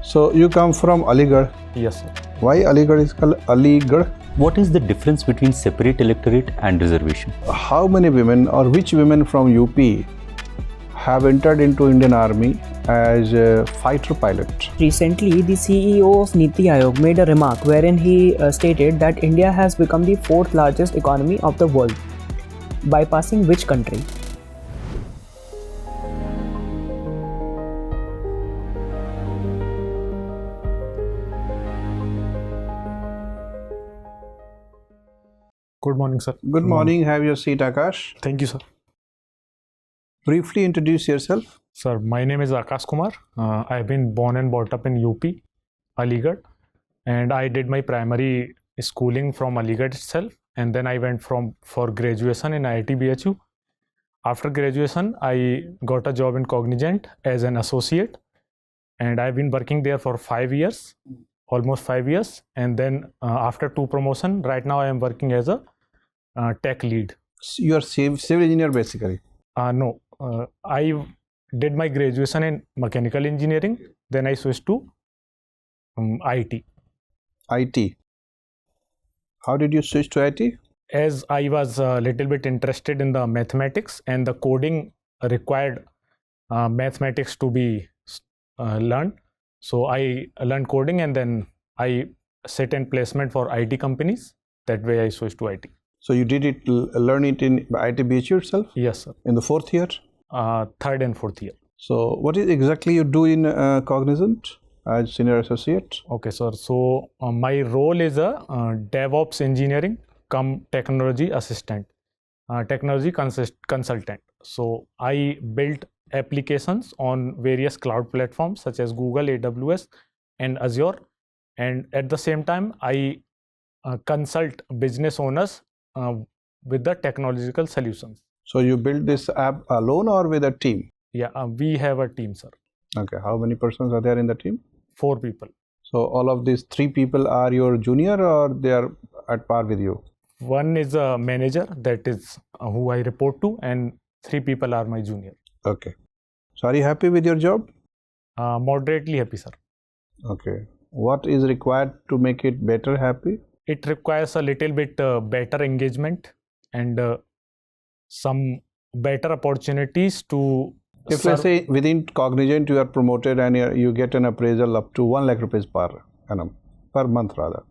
So you come from Aligarh. Yes, sir. Why Aligarh is called Aligarh? What is the difference between separate electorate and reservation? How many women or which women from UP have entered into Indian Army as a fighter pilot? Recently, the CEO of Niti Aayog made a remark wherein he stated that India has become the fourth largest economy of the world, bypassing which country? Good morning, sir. Good morning. Have your seat, Akash. Thank you, sir. Briefly introduce yourself. Sir, my name is Akash Kumar. I have been born and brought up in UP, Aligarh, and I did my primary schooling from Aligarh itself, and then I went for graduation in IIT BHU. After graduation, I got a job in Cognizant as an associate, and I've been working there for 5 years, almost 5 years, and then after 2 promotion, right now I am working as a tech lead. You are civil engineer basically. No, I did my graduation in mechanical engineering, then I switched to IT. IT. How did you switch to IT? As I was a little bit interested in the mathematics, and the coding required mathematics to be learned. So I learned coding, and then I set in placement for IT companies. That way I switched to IT. So you did it, learn it in IT BHU itself? Yes, sir. In the 4th year? 3rd and 4th year. So what is exactly you do in Cognizant as senior associate? Okay, sir. So my role is a DevOps engineering cum technology assistant, technology consultant. So I built applications on various cloud platforms such as Google, AWS, and Azure. And at the same time, I consult business owners with the technological solutions. So you built this app alone or with a team? Yeah, we have a team, sir. Okay, how many persons are there in the team? 4 people. So all of these 3 people are your junior or they are at par with you? One is a manager, that is who I report to, and 3 people are my junior. Okay. So are you happy with your job? Moderately happy, sir. Okay. What is required to make it better happy? It requires a little bit better engagement and some better opportunities to If let's say within Cognizant you are promoted and you get an appraisal up to 1 lakh rupees per annum, per month rather,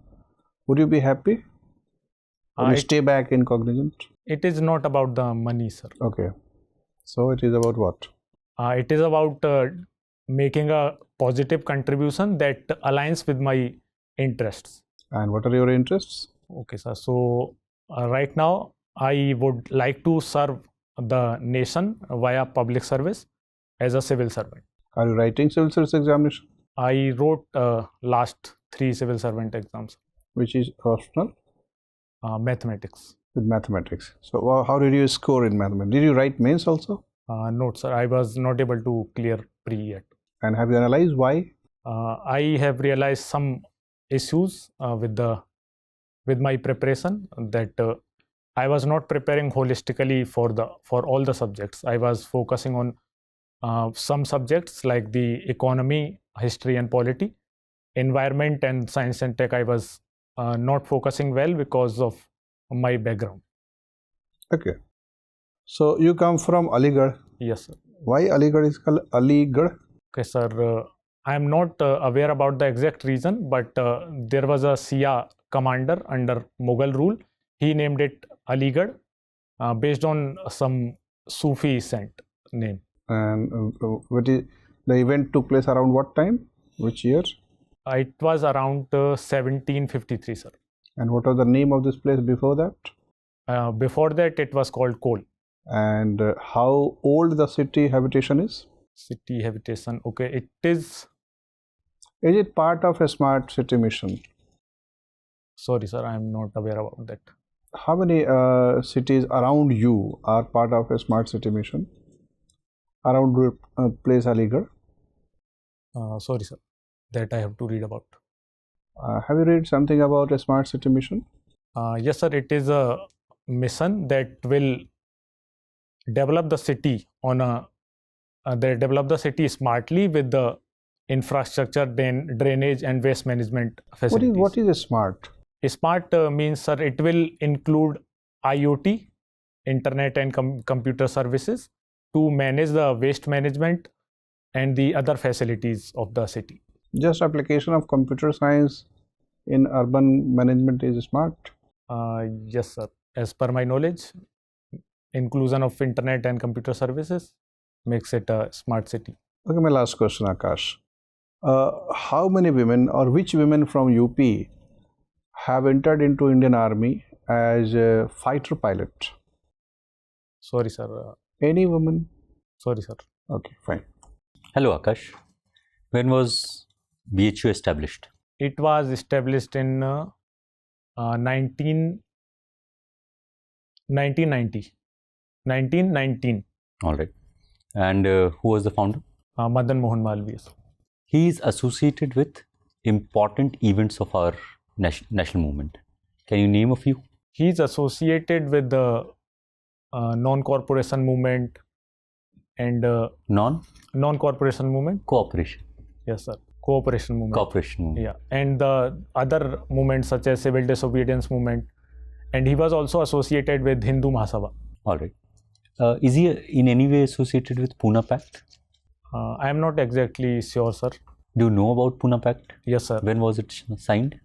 would you be happy? Or you stay back in Cognizant? It is not about the money, sir. Okay. So it is about what? It is about making a positive contribution that aligns with my interests. And what are your interests? Okay, sir. So right now I would like to serve the nation via public service as a civil servant. Are you writing civil service examination? I wrote last 3 civil servant exams. Which is optional? Mathematics. With mathematics. So how did you score in mathematics? Did you write mains also? No, sir. I was not able to clear pre yet. And have you analyzed why? I have realized some issues with my preparation, that I was not preparing holistically for all the subjects. I was focusing on some subjects like the economy, history and polity, environment and science and tech. I was not focusing well because of my background. Okay. So you come from Aligarh. Yes, sir. Why Aligarh is called Aligarh? Okay, sir. I am not aware about the exact reason, but there was a Shia commander under Mughal rule. He named it Aligarh based on some Sufi saint name. And the event took place around what time? Which year? It was around 1753, sir. And what was the name of this place before that? Before that, it was called Kol. And how old the city habitation is? City habitation. Okay, it is. Is it part of a smart city mission? Sorry, sir, I am not aware about that. How many cities around you are part of a smart city mission? Around place Aligarh? Sorry, sir, that I have to read about. Have you read something about a smart city mission? Yes, sir, it is a mission that will develop the city on a they develop the city smartly with the infrastructure, drainage, and waste management facilities. What is a smart? Smart means, sir, it will include IoT, internet and computer services, to manage the waste management and the other facilities of the city. Just application of computer science in urban management is smart? Yes, sir. As per my knowledge, inclusion of internet and computer services makes it a smart city. Okay, my last question, Akash. How many women or which women from UP have entered into Indian Army as a fighter pilot? Sorry, sir. Any woman? Sorry, sir. Okay, fine. Hello, Akash. When was BHU established? It was established in 1919. All right. And who was the founder? Madan Mohan Malviya. He is associated with important events of our national movement. Can you name a few? He is associated with the non-corporation movement and non-corporation movement. Cooperation. Yes, sir. Cooperation movement. Cooperation movement. Yeah, and the other movements such as civil disobedience movement, and he was also associated with Hindu Mahasabha. All right. Is he in any way associated with Pune Pact? I am not exactly sure, sir. Do you know about Pune Pact? Yes, sir. When was it signed?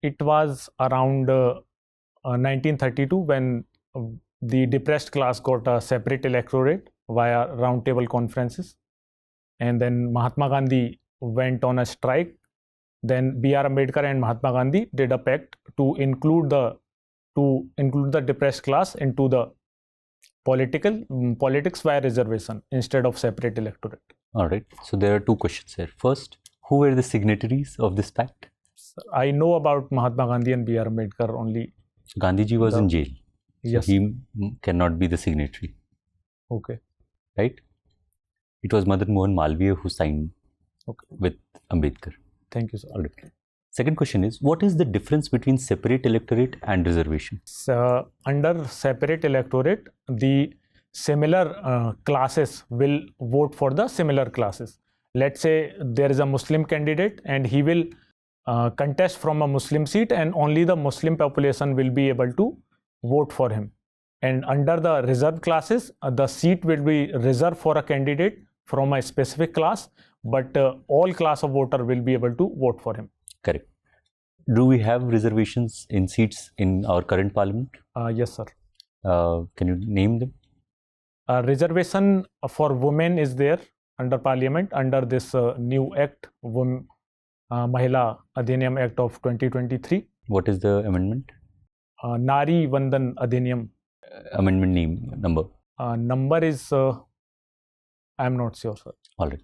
It was around 1932 when the depressed class got a separate electorate via roundtable conferences, and then Mahatma Gandhi went on a strike. Then B.R. Ambedkar and Mahatma Gandhi did a pact to include the depressed class into the politics via reservation instead of separate electorate. All right. So there are two questions here. First, who were the signatories of this pact? I know about Mahatma Gandhi and B.R. Ambedkar only. Gandhiji was in jail. So Yes. he cannot be the signatory. Okay. Right? It was Madan Mohan Malviya who signed with Ambedkar. Thank you, sir. All right. Second question is, what is the difference between separate electorate and reservation? So, under separate electorate, the similar classes will vote for the similar classes. Let's say there is a Muslim candidate and he will contest from a Muslim seat, and only the Muslim population will be able to vote for him. And under the reserved classes, the seat will be reserved for a candidate from a specific class, but all class of voter will be able to vote for him. Correct. Do we have reservations in seats in our current parliament? Yes, sir. Can you name them? Reservation for women is there under parliament under this new act, Mahila Adhiniyam Act of 2023. What is the amendment? Nari Vandan Adhiniyam. Amendment name, number? Number is, I am not sure, sir. All right.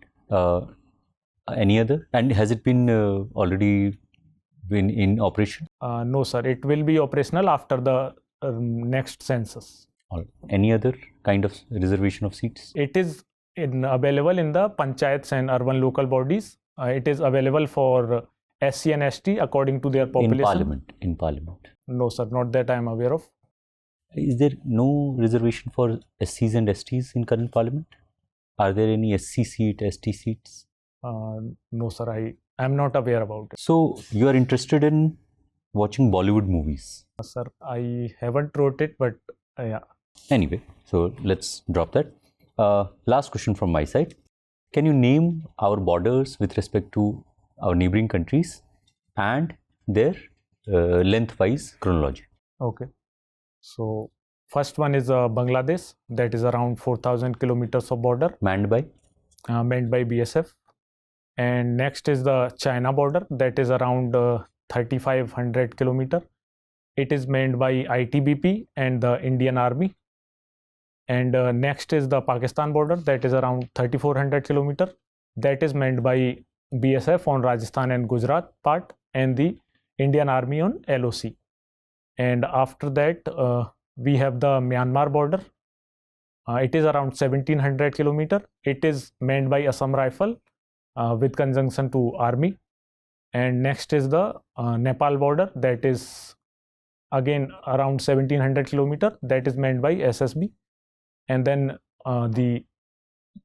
Any other? And has it been already been in operation? No, sir. It will be operational after the next census. All right. Any other kind of reservation of seats? It is available in the panchayats and urban local bodies. It is available for SC and ST according to their population. In parliament. No, sir. Not that I am aware of. Is there no reservation for SCs and STs in current parliament? Are there any SC seat, ST seats? No, sir. I am not aware about it. So you are interested in watching Bollywood movies? Sir, I haven't wrote it, but yeah. Anyway, so let's drop that. Last question from my side. Can you name our borders with respect to our neighboring countries and their lengthwise chronology? Okay. So first one is Bangladesh, that is around 4,000 kilometers of border. Manned by? Manned by BSF. And next is the China border, that is around 3,500 kilometers. It is manned by ITBP and the Indian Army. And next is the Pakistan border, that is around 3,400 kilometers. That is manned by BSF on Rajasthan and Gujarat part, and the Indian Army on LOC. And after that, we have the Myanmar border. It is around 1,700 kilometers. It is manned by Assam Rifle with conjunction to Army. And next is the Nepal border, that is again around 1,700 kilometers. That is manned by SSB. And then the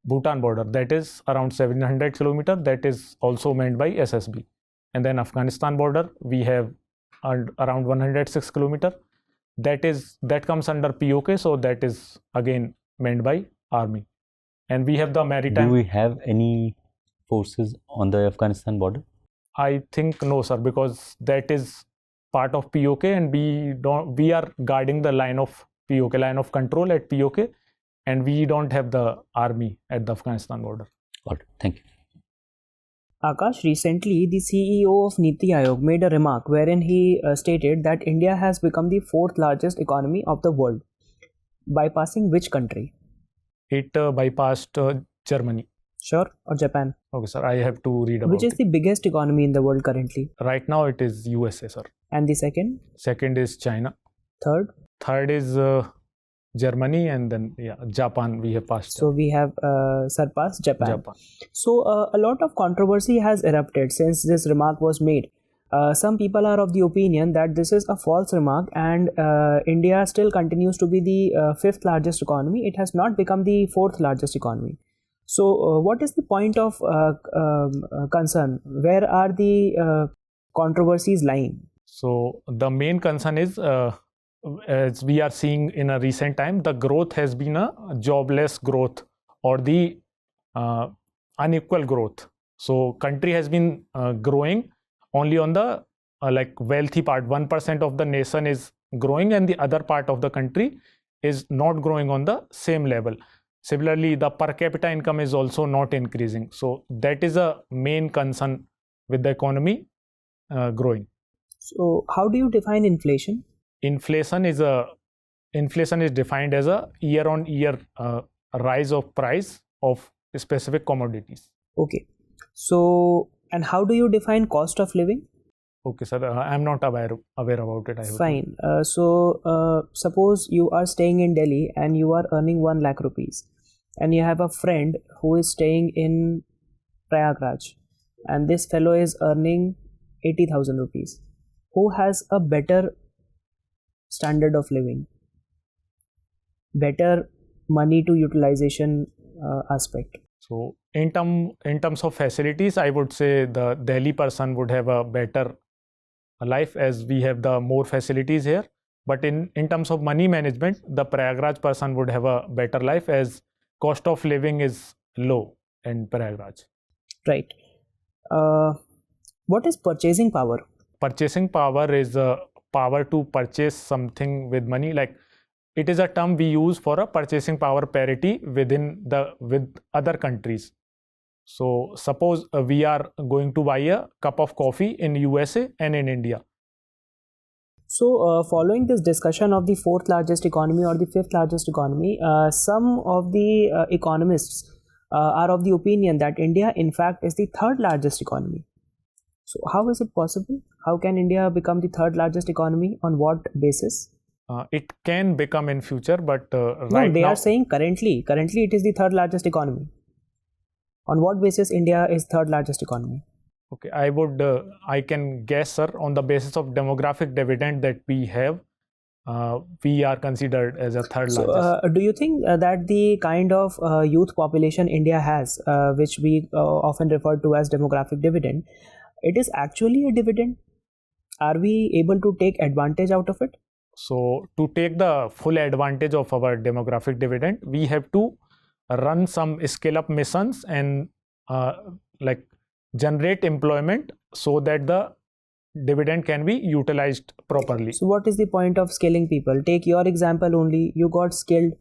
Bhutan border, that is around 700 kilometer, that is also manned by SSB. And then Afghanistan border, we have around 106 kilometer, that comes under POK, so that is again manned by army. And we have the maritime. Do we have any forces on the Afghanistan border? I think no, sir, because that is part of POK, and we are guarding the line of POK, line of control at POK, and we don't have the army at the Afghanistan border. Got it. Thank you. Akash, recently the CEO of Niti Aayog made a remark wherein he stated that India has become the fourth largest economy of the world, bypassing which country? It bypassed Germany. Sure, or Japan? Okay, sir, I have to read about Which is it. the biggest economy in the world currently? Right now it is USA, sir. And the second? Second is China. Third? Third is Germany, and then Japan we have passed. So we have surpassed Japan. So a lot of controversy has erupted since this remark was made. Some people are of the opinion that this is a false remark, and India still continues to be the fifth largest economy. It has not become the fourth largest economy. So what is the point of concern? Where are the controversies lying? So the main concern is, as we are seeing in a recent time, the growth has been a jobless growth or the unequal growth. So country has been growing only on the like wealthy part. 1% of the nation is growing, and the other part of the country is not growing on the same level. Similarly, the per capita income is also not increasing. So that is a main concern with the economy growing. So how do you define inflation? Inflation is defined as a year-on-year rise of price of specific commodities. Okay. So, and how do you define cost of living? Okay, sir. I am not aware about it. Fine. So, suppose you are staying in Delhi and you are earning 1 lakh rupees, and you have a friend who is staying in Prayagraj, and this fellow is earning 80,000 rupees. Who has a better standard of living, better money to utilization aspect? So in terms of facilities, I would say the Delhi person would have a better life, as we have the more facilities here. But in terms of money management, the Prayagraj person would have a better life, as cost of living is low in Prayagraj. Right. What is purchasing power? Purchasing power is a power to purchase something with money. Like, it is a term we use for a purchasing power parity with other countries. So suppose we are going to buy a cup of coffee in USA and in India. So following this discussion of the fourth largest economy or the fifth largest economy, some of the economists are of the opinion that India in fact is the third largest economy. So how is it possible? How can India become the third largest economy? On what basis? It can become in future, but right now, are saying currently it is the third largest economy. On what basis India is third largest economy? Okay, I can guess, sir, on the basis of demographic dividend that we have, we are considered as a third largest. Do you think that the kind of youth population India has, which we often refer to as demographic dividend, it is actually a dividend? Are we able to take advantage out of it? So to take the full advantage of our demographic dividend, we have to run some scale up missions and like generate employment so that the dividend can be utilized properly. So what is the point of scaling people? Take your example only. You got skilled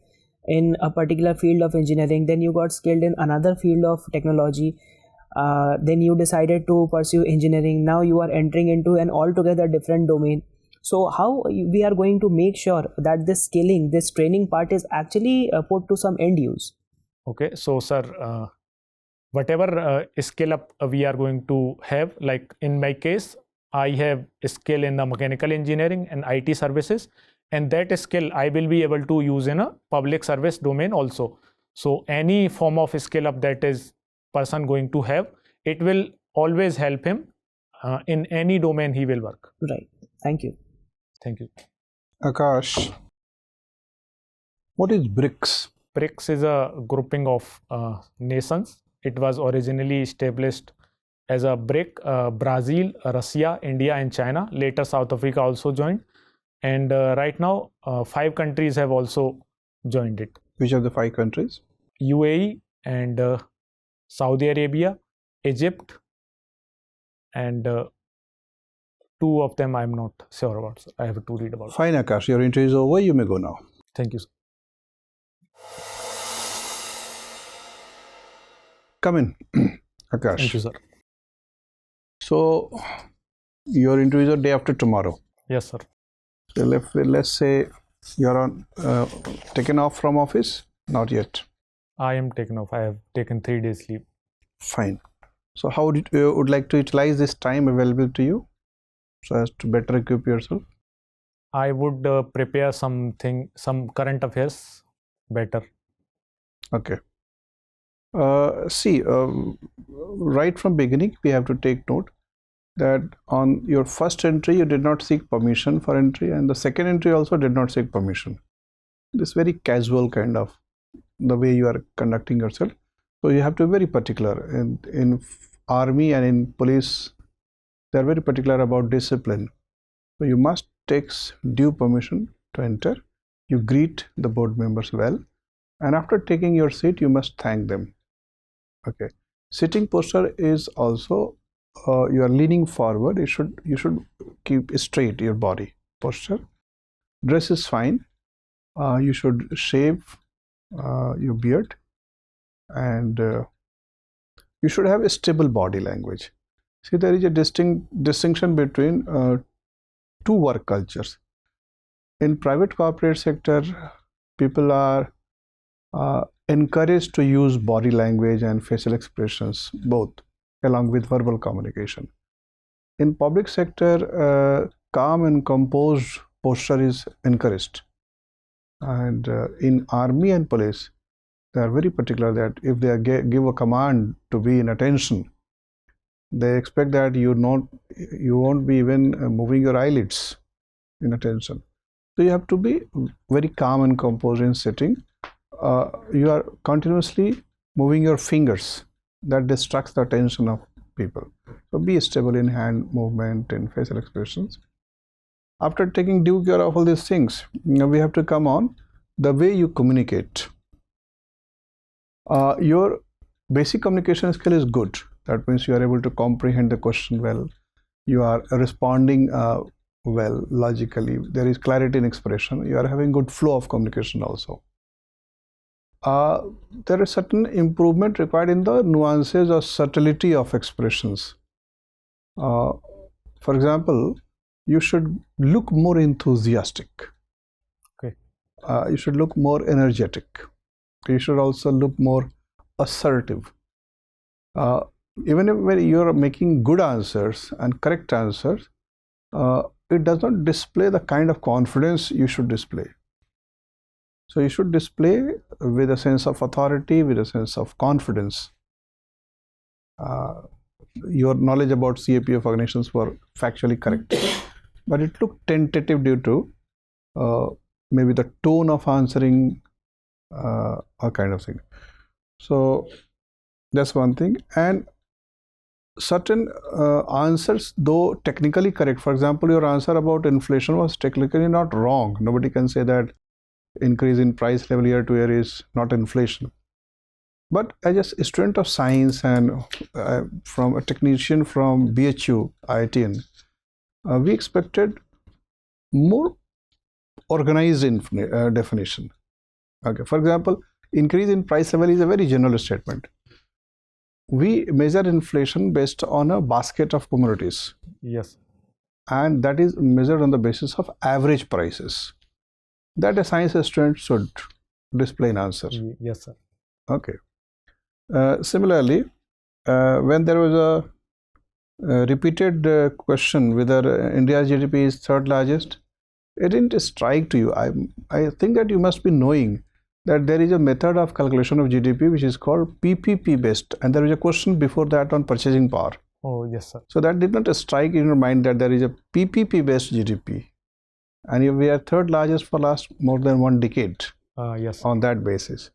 in a particular field of engineering, then you got skilled in another field of technology, then you decided to pursue engineering. Now you are entering into an altogether different domain. So how we are going to make sure that this skilling, this training part is actually put to some end use? Okay, so sir, whatever skill up we are going to have, like in my case, I have a skill in the mechanical engineering and IT services, and that skill I will be able to use in a public service domain also. So any form of skill up that is person going to have, it will always help him in any domain he will work. Right. Thank you. Thank you. Akash, what is BRICS? BRICS is a grouping of nations. It was originally established as a BRIC, Brazil, Russia, India and China. Later South Africa also joined, and right now 5 countries have also joined it. Which of the 5 countries? UAE and Saudi Arabia, Egypt, and 2 of them I'm not sure about. So I have to read about. Fine, Akash, your interview is over. You may go now. Thank you, sir. Come in, Akash. Thank you, sir. So, your interview is the day after tomorrow. Yes, sir. So let's say you're on taken off from office. Not yet. I am taken off. I have taken 3 days leave. Fine. So how would you would like to utilize this time available to you so as to better equip yourself? I would prepare some current affairs better. Okay. See, right from beginning, we have to take note that on your first entry, you did not seek permission for entry, and the second entry also did not seek permission. This very casual kind of the way you are conducting yourself. So you have to be very particular. In army and in police, they are very particular about discipline. So you must take due permission to enter. You greet the board members well, and after taking your seat, you must thank them. Okay. Sitting posture is also you are leaning forward. You should keep straight your body posture. Dress is fine. You should shave your beard, and you should have a stable body language. See, there is a distinction between 2 work cultures. In private corporate sector, people are encouraged to use body language and facial expressions both along with verbal communication. In public sector, calm and composed posture is encouraged. And in army and police, they are very particular that if they give a command to be in attention, they expect that you won't be even moving your eyelids in attention. So you have to be very calm and composed in sitting. You are continuously moving your fingers. That distracts the attention of people. So be stable in hand movement and facial expressions. After taking due care of all these things, we have to come on the way you communicate. Your basic communication skill is good. That means you are able to comprehend the question well. You are responding well, logically. There is clarity in expression. You are having good flow of communication also. There is certain improvement required in the nuances or subtlety of expressions. For example, you should look more enthusiastic. Okay. You should look more energetic. You should also look more assertive. Even when you are making good answers and correct answers, it does not display the kind of confidence you should display. So you should display with a sense of authority, with a sense of confidence. Your knowledge about CAPF organizations were factually correct, but it looked tentative due to maybe the tone of answering or kind of thing. So that's one thing. And certain answers, though technically correct, for example, your answer about inflation was technically not wrong. Nobody can say that increase in price level year to year is not inflation. But as a student of science and from a technician from BHU, IITN, we expected more organized definition. Okay, for example, increase in price level is a very general statement. We measure inflation based on a basket of commodities. Yes. And that is measured on the basis of average prices. That a science student should display an answer. Yes, sir. Okay. Similarly, when there was a repeated question whether India's GDP is 3rd largest, it didn't strike to you. I think that you must be knowing that there is a method of calculation of GDP which is called PPP based, and there is a question before that on purchasing power. Oh, yes, sir. So that did not strike in your mind that there is a PPP based GDP, and we are 3rd largest for last more than 1 decade. Yes, sir. On that basis.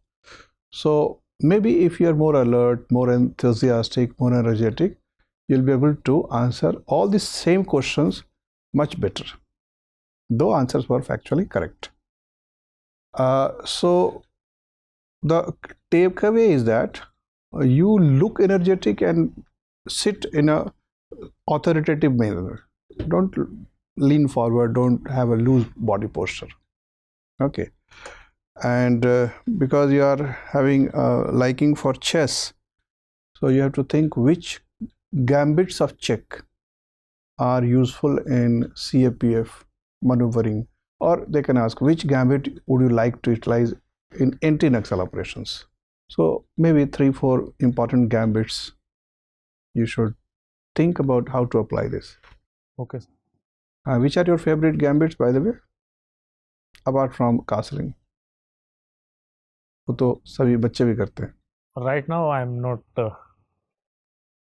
So maybe if you are more alert, more enthusiastic, more energetic, you'll be able to answer all these same questions much better, though answers were factually correct. So the takeaway is that you look energetic and sit in a authoritative manner. Don't lean forward, don't have a loose body posture. Okay. And because you are having a liking for chess, so you have to think which gambits of check are useful in CAPF maneuvering, or they can ask which gambit would you like to utilize in anti-Naxal operations. So maybe 3-4 important gambits you should think about how to apply this. Okay. Which are your favorite gambits, by the way, apart from castling? वो तो सभी बच्चे भी करते हैं. Right now I am not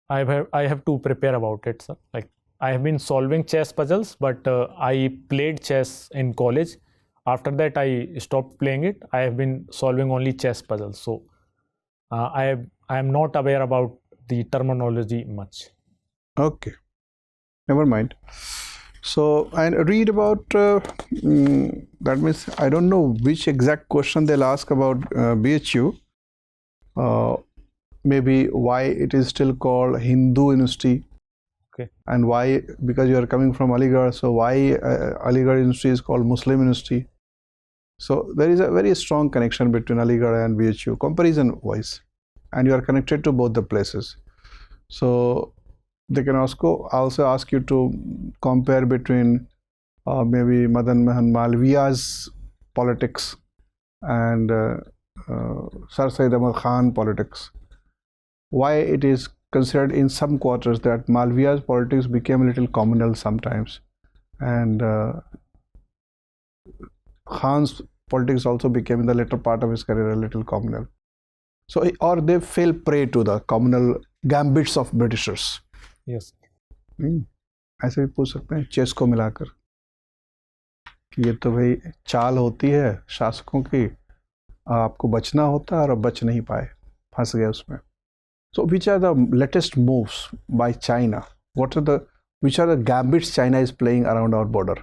I have to prepare about it, sir. Like I have been solving chess puzzles, but I played chess in college. After that I stopped playing it. I have been solving only chess puzzles, so I am not aware about the terminology much. Okay, never mind. So, and read about that means I don't know which exact question they'll ask about BHU. Maybe why it is still called Hindu University. Okay. And why, because you are coming from Aligarh, so why Aligarh University is called Muslim University. So there is a very strong connection between Aligarh and BHU, comparison wise, and you are connected to both the places. So they can also ask you to compare between maybe Madan Mohan Malviya's politics and Sir Syed Ahmad Khan politics. Why it is considered in some quarters that Malviya's politics became a little communal sometimes, and Khan's politics also became in the later part of his career a little communal. So, or they fell prey to the communal gambits of Britishers. Yes. ऐसे भी पूछ सकते हैं chess को मिलाकर कि ये तो भाई चाल होती है शासकों की, आपको बचना होता है और अब बच नहीं पाए, फंस गए उसमें. So which are the latest moves by China? Which are the gambits China is playing around our border?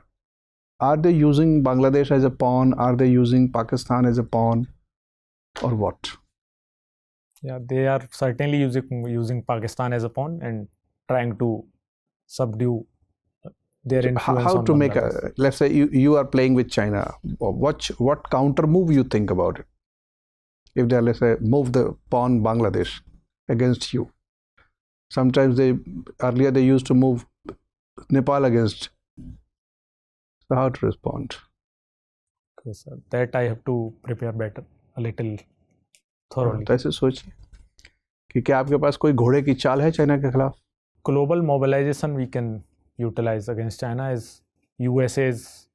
Are they using Bangladesh as a pawn? Are they using Pakistan as a pawn, or what? Yeah, they are certainly using Pakistan as a pawn and trying to subdue their influence. How on to make Bangladesh. let's say you are playing with China. What counter move you think about it? If they, let's say, move the pawn Bangladesh against you. Sometimes earlier they used to move Nepal against. So how to respond? Okay, sir. That I have to prepare better, a little thoroughly. तो ऐसे सोचिए कि क्या आपके पास कोई घोड़े की चाल है चाइना के खिलाफ? Global mobilization we can utilize against China is USA's,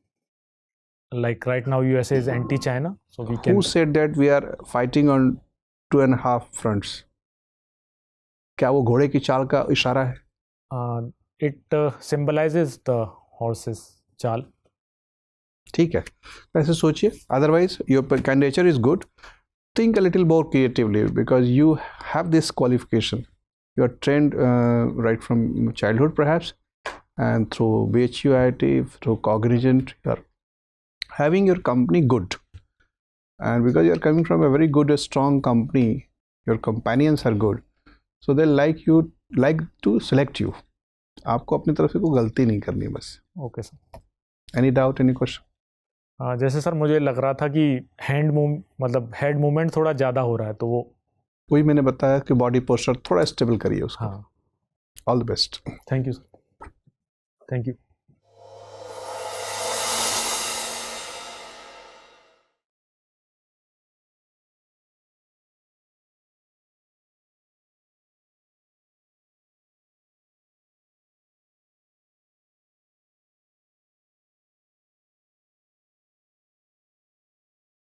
like right now USA is anti-China, so we can. Who said that we are fighting on 2.5 fronts? क्या वो घोड़े की चाल का इशारा है? It symbolizes the horse's चाल. ठीक है, ऐसे सोचिए. Otherwise, your candidature is good. Think a little more creatively because you have this qualification. You are trained right from childhood, perhaps, and through BHU IIT, through Cognizant, you are having your company good. And because you are coming from a very good, strong company, your companions are good. So they like to select you. आपको अपनी तरफ से कोई गलती नहीं करनी बस. Okay, sir. Any doubt, any question? जैसे सर मुझे लग रहा था कि हेड मूवमेंट थोड़ा ज़्यादा हो रहा है, तो वही मैंने बताया कि बॉडी पोस्चर थोड़ा स्टेबल करिए उसका. हाँ. All the best. Thank you sir. Thank you.